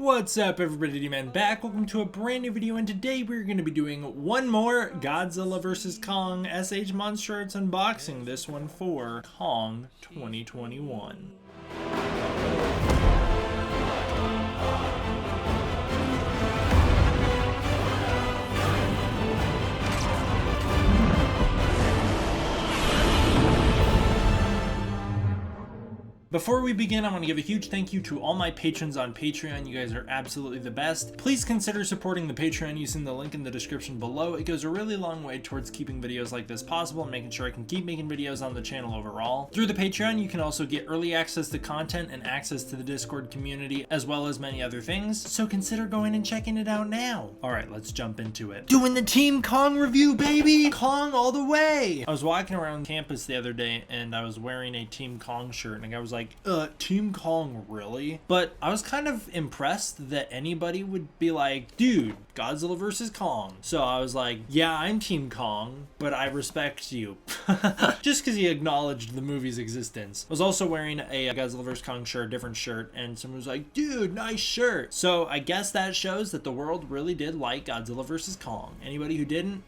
What's up everybody, D-Man back. Welcome to a brand new video, and today we're going to be doing one more Godzilla vs. Kong SH MonsterArts unboxing, this one for Kong 2021. Before we begin, I want to give a huge thank you to all my patrons on Patreon. You guys are absolutely the best. Please consider supporting the Patreon using the link in the description below. It goes a really long way towards keeping videos like this possible and making sure I can keep making videos on the channel overall. Through the Patreon, you can also get early access to content and access to the Discord community, as well as many other things. So consider going and checking it out now. All right, let's jump into it. Doing the Team Kong review, baby! Kong all the way! I was walking around campus the other day and I was wearing a Team Kong shirt, and a guy was like, Team Kong, really? But I was kind of impressed that anybody would be like, dude, Godzilla vs. Kong. So I was like, yeah, I'm Team Kong, but I respect you. Just because he acknowledged the movie's existence. I was also wearing a Godzilla vs. Kong shirt, different shirt, and someone was like, dude, nice shirt. So I guess that shows that the world really did like Godzilla vs. Kong. Anybody who didn't?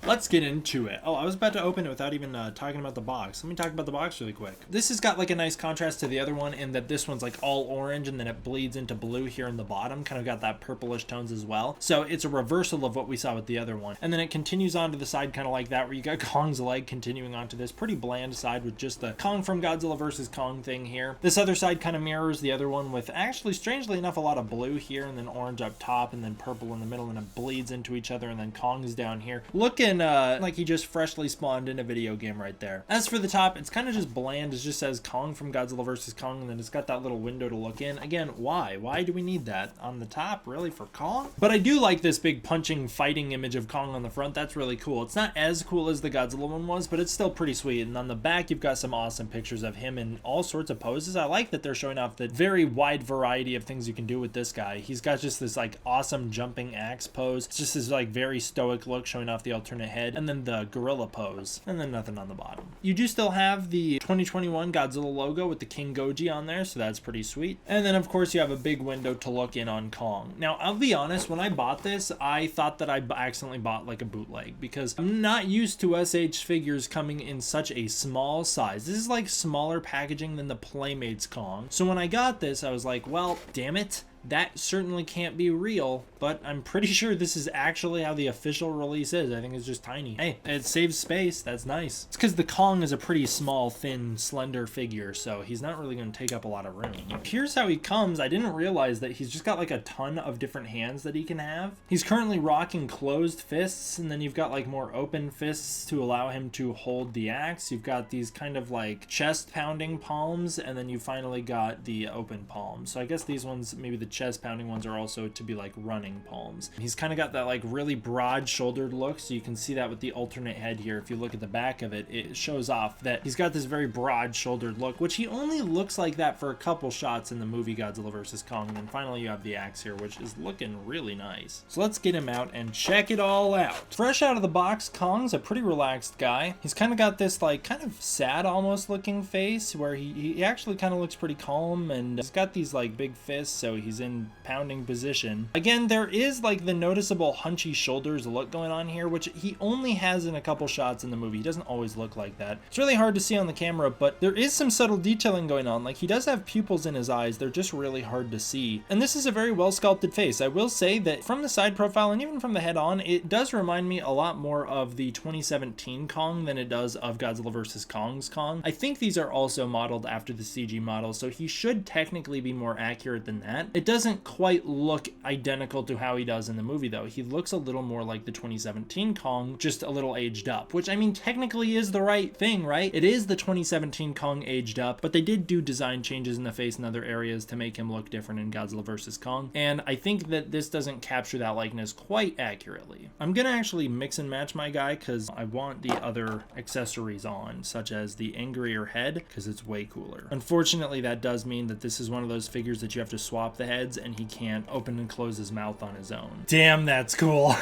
Let's get into it. Oh, I was about to open it without even talking about the box. Let me talk about the box really quick. This has got like a nice contrast to the other one in that this one's like all orange and then it bleeds into blue here in the bottom. Kind of got that purplish tones as well. So it's a reversal of what we saw with the other one. And then it continues on to the side kind of like that, where you got Kong's leg continuing onto this pretty bland side with just the Kong from Godzilla vs. Kong thing here. This other side kind of mirrors the other one with actually, strangely enough, a lot of blue here and then orange up top and then purple in the middle, and it bleeds into each other, and then Kong's down here. Looking like he just freshly spawned in a video game right there. As for the top, it's kind of just bland. It just says Kong from Godzilla vs. Kong, and then it's got that little window to look in. Again, why? Why do we need that on the top, really, for Kong? But I do like this big punching, fighting image of Kong on the front. That's really cool. It's not as cool as the Godzilla one was, but it's still pretty sweet. And on the back, you've got some awesome pictures of him in all sorts of poses. I like that they're showing off the very wide variety of things you can do with this guy. He's got just this like awesome jumping axe pose. It's just this like very stoic look, showing off the alternate head, and then the gorilla pose, and then nothing on the bottom. You do still have the 2021 Godzilla logo with the King Goji on there, so that's pretty sweet. And then of course you have a big window to look in on Kong. Now I'll be honest, when I bought this, I thought that I accidentally bought like a bootleg, because I'm not used to SH figures coming in such a small size. This is like smaller packaging than the Playmates Kong. So when I got this, I was like, well, damn it. That certainly can't be real, but I'm pretty sure this is actually how the official release is. I think it's just tiny. Hey, it saves space. That's nice. It's because the Kong is a pretty small, thin, slender figure, so he's not really going to take up a lot of room. Here's how he comes. I didn't realize that he's just got like a ton of different hands that he can have. He's currently rocking closed fists, and then you've got like more open fists to allow him to hold the axe. You've got these kind of like chest pounding palms, and then you finally got the open palms. So I guess these ones, maybe the chest pounding ones, are also to be like running palms. He's kind of got that like really broad shouldered look, so you can see that with the alternate head here. If you look at the back of it, it shows off that he's got this very broad shouldered look, which he only looks like that for a couple shots in the movie Godzilla vs. Kong. And then finally you have the axe here, which is looking really nice. So let's get him out and check it all out. Fresh out of the box, Kong's a pretty relaxed guy. He's kind of got this like kind of sad almost looking face, where he actually kind of looks pretty calm, and he's got these like big fists, so he's in pounding position. Again, there is like the noticeable hunchy shoulders look going on here, which he only has in a couple shots in the movie. He doesn't always look like that. It's really hard to see on the camera, but there is some subtle detailing going on. Like he does have pupils in his eyes. They're just really hard to see. And this is a very well sculpted face. I will say that from the side profile and even from the head on, it does remind me a lot more of the 2017 Kong than it does of Godzilla vs. Kong's Kong. I think these are also modeled after the CG model, so he should technically be more accurate than that. It doesn't quite look identical to how he does in the movie though. He looks a little more like the 2017 Kong, just a little aged up, which I mean technically is the right thing, right? It is the 2017 Kong aged up, but they did do design changes in the face and other areas to make him look different in Godzilla vs. Kong, and I think that this doesn't capture that likeness quite accurately. I'm gonna actually mix and match my guy because I want the other accessories on, such as the angrier head, because it's way cooler. Unfortunately, that does mean that this is one of those figures that you have to swap the head heads, and he can't open and close his mouth on his own. Damn, that's cool.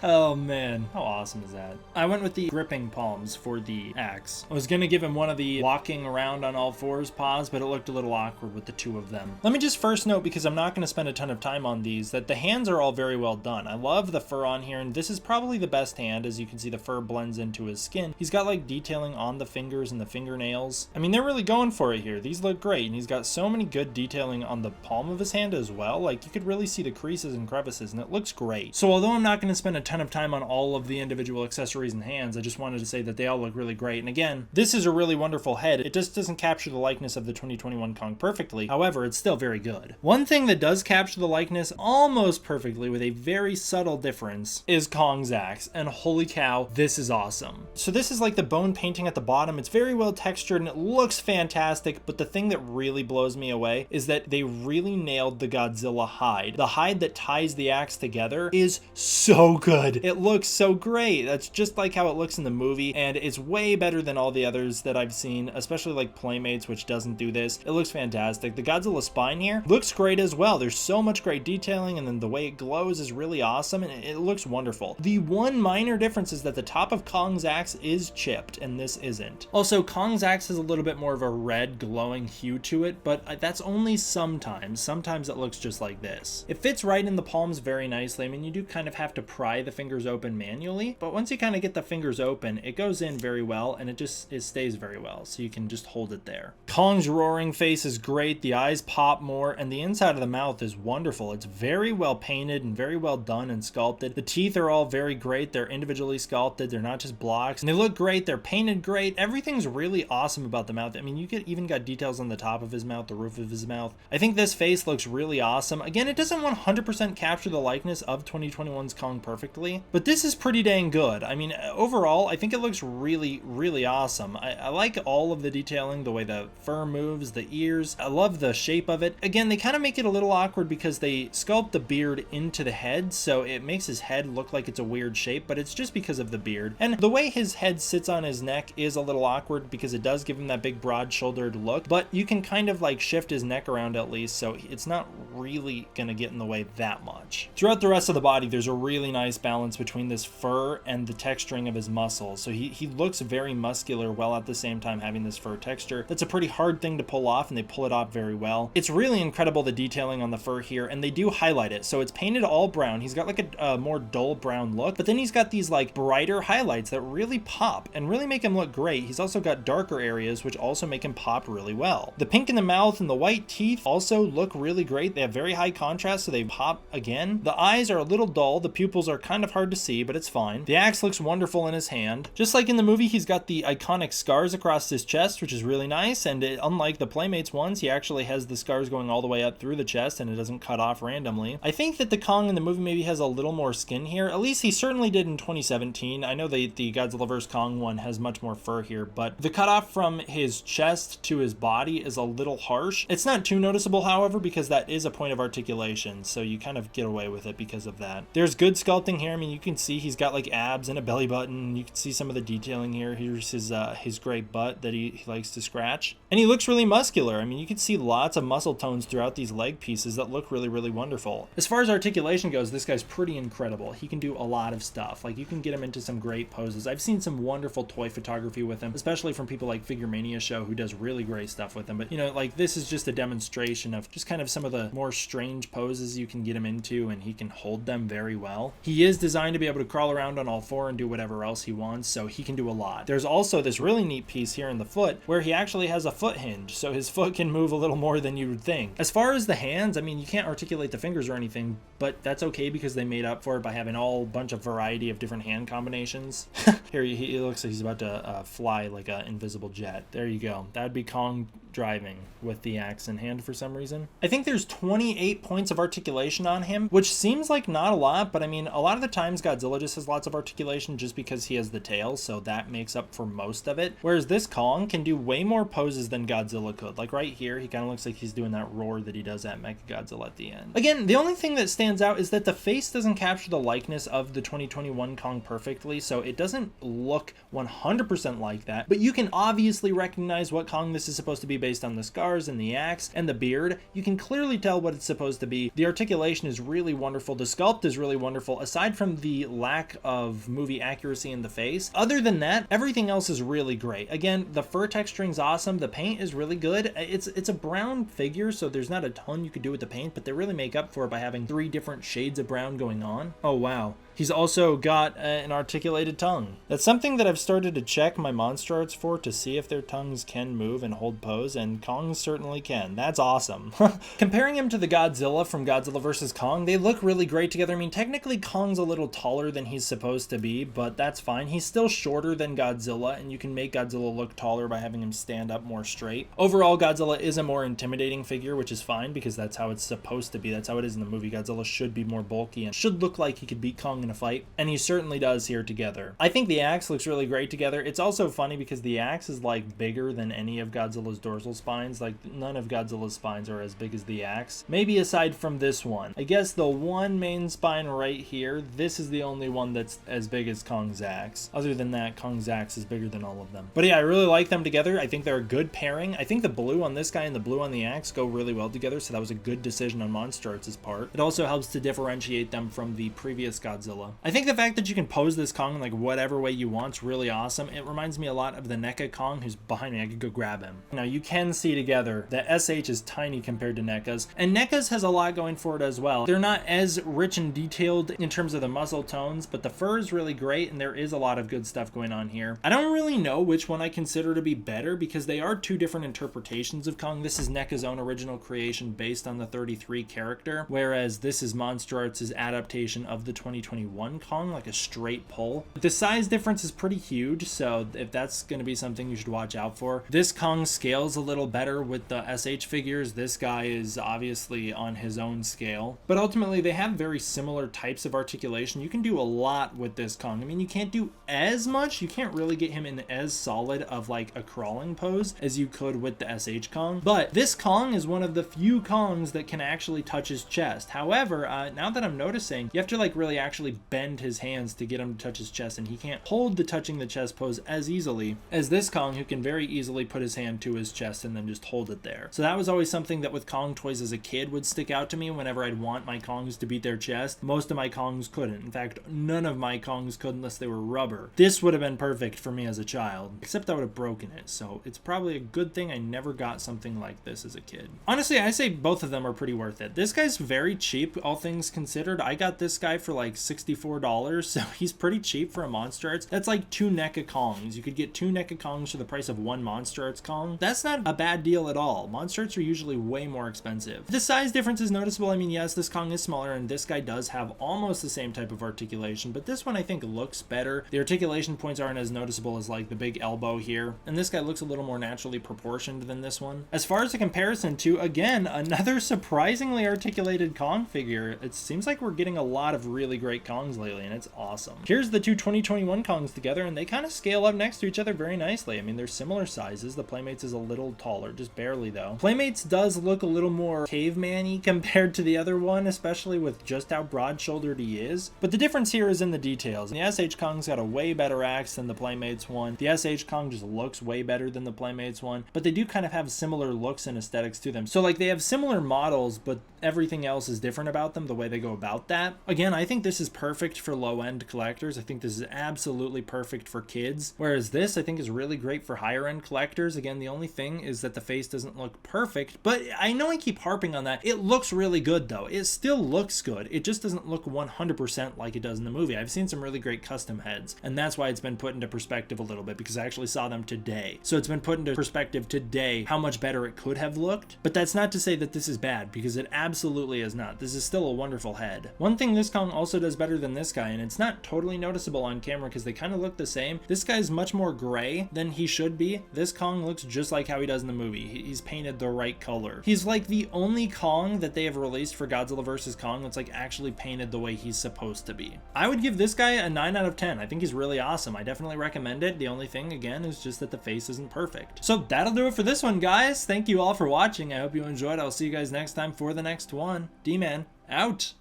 Oh man, how awesome is that? I went with the gripping palms for the axe. I was gonna give him one of the walking around on all fours paws, but it looked a little awkward with the two of them. Let me just first note, because I'm not gonna spend a ton of time on these, that the hands are all very well done. I love the fur on here, and this is probably the best hand. As you can see, the fur blends into his skin. He's got like detailing on the fingers and the fingernails. I mean, they're really going for it here. These look great, and he's got so many good detailing on the palm of his hand as well. Like, you could really see the creases and crevices, and it looks great. So although I'm not gonna spend a ton of time on all of the individual accessories and hands, I just wanted to say that they all look really great. And again, this is a really wonderful head. It just doesn't capture the likeness of the 2021 Kong perfectly. However, it's still very good. One thing that does capture the likeness almost perfectly with a very subtle difference is Kong's axe. And holy cow, this is awesome. So this is like the bone painting at the bottom. It's very well textured and it looks fantastic. But the thing that really blows me away is that they really nailed the Godzilla hide. The hide that ties the axe together is so good. It looks so great. That's just like how it looks in the movie, and it's way better than all the others that I've seen, especially like Playmates, which doesn't do this. It looks fantastic. The Godzilla spine here looks great as well. There's so much great detailing, and then the way it glows is really awesome, and it looks wonderful. The one minor difference is that the top of Kong's axe is chipped, and this isn't. Also, Kong's axe has a little bit more of a red glowing hue to it, but that's only sometimes. Sometimes it looks just like this. It fits right in the palms very nicely. I mean, you do kind of have to pry the fingers open manually, but once you kind of get the fingers open, it goes in very well, and it stays very well, so you can just hold it there. Kong's roaring face is great. The eyes pop more, and the inside of the mouth is wonderful. It's very well painted and very well done and sculpted. The teeth are all very great. They're individually sculpted. They're not just blocks, and they look great. They're painted great. Everything's really awesome about the mouth. I mean, you even got details on the top of his mouth, the roof of his mouth. I think this face looks really awesome. Again, it doesn't 100% capture the likeness of 2021's Kong perfectly, but this is pretty dang good. I mean, overall, I think it looks really, really awesome. I like all of the detailing, the way the fur moves, the ears. I love the shape of it. Again, they kind of make it a little awkward because they sculpt the beard into the head, so it makes his head look like it's a weird shape, but it's just because of the beard. And the way his head sits on his neck is a little awkward because it does give him that big broad-shouldered look, but you can kind of like shift his neck around at least, so it's not really gonna get in the way that much. Throughout the rest of the body, there's a really nice balance between this fur and the texturing of his muscles. So he looks very muscular while at the same time having this fur texture. That's a pretty hard thing to pull off, and they pull it off very well. It's really incredible, the detailing on the fur here, and they do highlight it. So it's painted all brown. He's got like a more dull brown look, but then he's got these like brighter highlights that really pop and really make him look great. He's also got darker areas which also make him pop really well. The pink in the mouth and the white teeth also look really great. They have very high contrast, so they pop again. The eyes are a little dull. The pupils are kind of hard to see, but it's fine. The axe looks wonderful in his hand. Just like in the movie, he's got the iconic scars across his chest, which is really nice, and unlike the Playmates ones, he actually has the scars going all the way up through the chest, and it doesn't cut off randomly. I think that the Kong in the movie maybe has a little more skin here. At least he certainly did in 2017. I know the Godzilla vs. Kong one has much more fur here, but the cutoff from his chest to his body is a little harsh. It's not too noticeable, however, because that is a point of articulation, so you kind of get away with it because of that. There's good sculpting here. I mean, you can see he's got like abs and a belly button. You can see some of the detailing here. Here's his great butt that he likes to scratch. And he looks really muscular. I mean, you can see lots of muscle tones throughout these leg pieces that look really, really wonderful. As far as articulation goes, this guy's pretty incredible. He can do a lot of stuff. Like, you can get him into some great poses. I've seen some wonderful toy photography with him, especially from people like Figure Mania Show, who does really great stuff with him. But, you know, like, this is just a demonstration of just kind of some of the more strange poses you can get him into, and he can hold them very well. He is designed to be able to crawl around on all four and do whatever else he wants, so he can do a lot. There's also this really neat piece here in the foot where he actually has a foot hinge, so his foot can move a little more than you would think. As far as the hands, I mean, you can't articulate the fingers or anything, but that's okay because they made up for it by having all bunch of variety of different hand combinations. Here, he looks like he's about to fly like an invisible jet. There you go. That would be Kong driving with the axe in hand for some reason. I think there's 28 points of articulation on him, which seems like not a lot, but I mean, a lot of the times Godzilla just has lots of articulation just because he has the tail, so that makes up for most of it. Whereas this Kong can do way more poses than Godzilla could. Like right here, he kind of looks like he's doing that roar that he does at Mechagodzilla at the end. Again, the only thing that stands out is that the face doesn't capture the likeness of the 2021 Kong perfectly, so it doesn't look 100% like that, but you can obviously recognize what Kong this is supposed to be based on the scars and the axe and the beard, You can clearly tell what it's supposed to be. The articulation is really wonderful. The sculpt is really wonderful, aside from the lack of movie accuracy in the face. Other than that, everything else is really great. Again, the fur texturing's awesome. The paint is really good. It's a brown figure, so there's not a ton you could do with the paint, but they really make up for it by having 3 different shades of brown going on. Oh, wow. He's also got an articulated tongue. That's something that I've started to check my MonsterArts for to see if their tongues can move and hold pose, and Kong's certainly can. That's awesome. Comparing him to the Godzilla from Godzilla vs. Kong, they look really great together. I mean, technically Kong's a little taller than he's supposed to be, but that's fine. He's still shorter than Godzilla, and you can make Godzilla look taller by having him stand up more straight. Overall, Godzilla is a more intimidating figure, which is fine because that's how it's supposed to be. That's how it is in the movie. Godzilla should be more bulky and should look like he could beat Kong in a fight, and he certainly does here together. I think the axe looks really great together. It's also funny because the axe is like bigger than any of Godzilla's dorsal spines. Like, none of Godzilla's spines are as big as the axe, maybe aside from this one. I guess the one main spine right here, this is the only one that's as big as Kong's axe. Other than that, Kong's axe is bigger than all of them. But yeah, I really like them together. I think they're a good pairing. I think the blue on this guy and the blue on the axe go really well together, so that was a good decision on MonsterArts' part. It also helps to differentiate them from the previous Godzilla. I think the fact that you can pose this Kong in like whatever way you want is really awesome. It reminds me a lot of the NECA Kong, who's behind me. I could go grab him. Now you can see together that SH is tiny compared to NECA's, and NECA's has a lot going for it as well. They're not as rich and detailed in terms of the muscle tones, but the fur is really great, and there is a lot of good stuff going on here. I don't really know which one I consider to be better because they are 2 different interpretations of Kong. This is NECA's own original creation based on the 33 character, whereas this is MonsterArts' adaptation of the 2021 Kong, like a straight pull. The size difference is pretty huge, so if that's going to be something you should watch out for. This Kong scales a little better with the SH figures. This guy is obviously on his own scale, but ultimately they have very similar types of articulation. You can do a lot with this Kong. I mean, you can't do as much. You can't really get him in as solid of like a crawling pose as you could with the SH Kong, but this Kong is one of the few Kongs that can actually touch his chest. However, now that I'm noticing, you have to like really actually bend his hands to get him to touch his chest, and he can't hold the touching the chest pose as easily as this Kong, who can very easily put his hand to his chest and then just hold it there. So that was always something that with Kong toys as a kid would stick out to me whenever I'd want my Kongs to beat their chest. Most of my Kongs couldn't. In fact, none of my Kongs could unless they were rubber. This would have been perfect for me as a child, except I would have broken it, so it's probably a good thing I never got something like this as a kid. Honestly, I say both of them are pretty worth it. This guy's very cheap, all things considered. I got this guy for like $64, so he's pretty cheap for a MonsterArts. That's like 2 NECA Kongs. You could get 2 NECA Kongs for the price of 1 MonsterArts Kong. That's not a bad deal at all. MonsterArts are usually way more expensive. The size difference is noticeable. I mean, yes, this Kong is smaller, and this guy does have almost the same type of articulation, but this one I think looks better. The articulation points aren't as noticeable as like the big elbow here, and this guy looks a little more naturally proportioned than this one. As far as a comparison to, again, another surprisingly articulated Kong figure, it seems like we're getting a lot of really great Kongs lately, and it's awesome. Here's the 2 2021 Kongs together, and they kind of scale up next to each other very nicely. I mean, they're similar sizes. The Playmates is a little taller, just barely though. Playmates does look a little more caveman-y compared to the other one, especially with just how broad-shouldered he is. But the difference here is in the details. The SH Kong's got a way better axe than the Playmates one. The SH Kong just looks way better than the Playmates one, but they do kind of have similar looks and aesthetics to them. So like they have similar models, but everything else is different about them, the way they go about that. Again, I think this is perfect for low-end collectors. I think this is absolutely perfect for kids, whereas this I think is really great for higher-end collectors. Again, the only thing is that the face doesn't look perfect, but I know I keep harping on that. It looks really good though. It still looks good. It just doesn't look 100% like it does in the movie. I've seen some really great custom heads, and that's why it's been put into perspective a little bit, because I actually saw them today. So it's been put into perspective today how much better it could have looked, but that's not to say that this is bad, because it absolutely is not. This is still a wonderful head. One thing this Kong also does better than this guy, and it's not totally noticeable on camera because they kind of look the same. This guy's much more gray than he should be. This Kong looks just like how he does in the movie. He's painted the right color. He's like the only Kong that they have released for Godzilla vs. Kong that's like actually painted the way he's supposed to be. I would give this guy a 9 out of 10. I think he's really awesome. I definitely recommend it. The only thing, again, is just that the face isn't perfect. So that'll do it for this one, guys. Thank you all for watching. I hope you enjoyed. I'll see you guys next time for the next one. D-Man, out.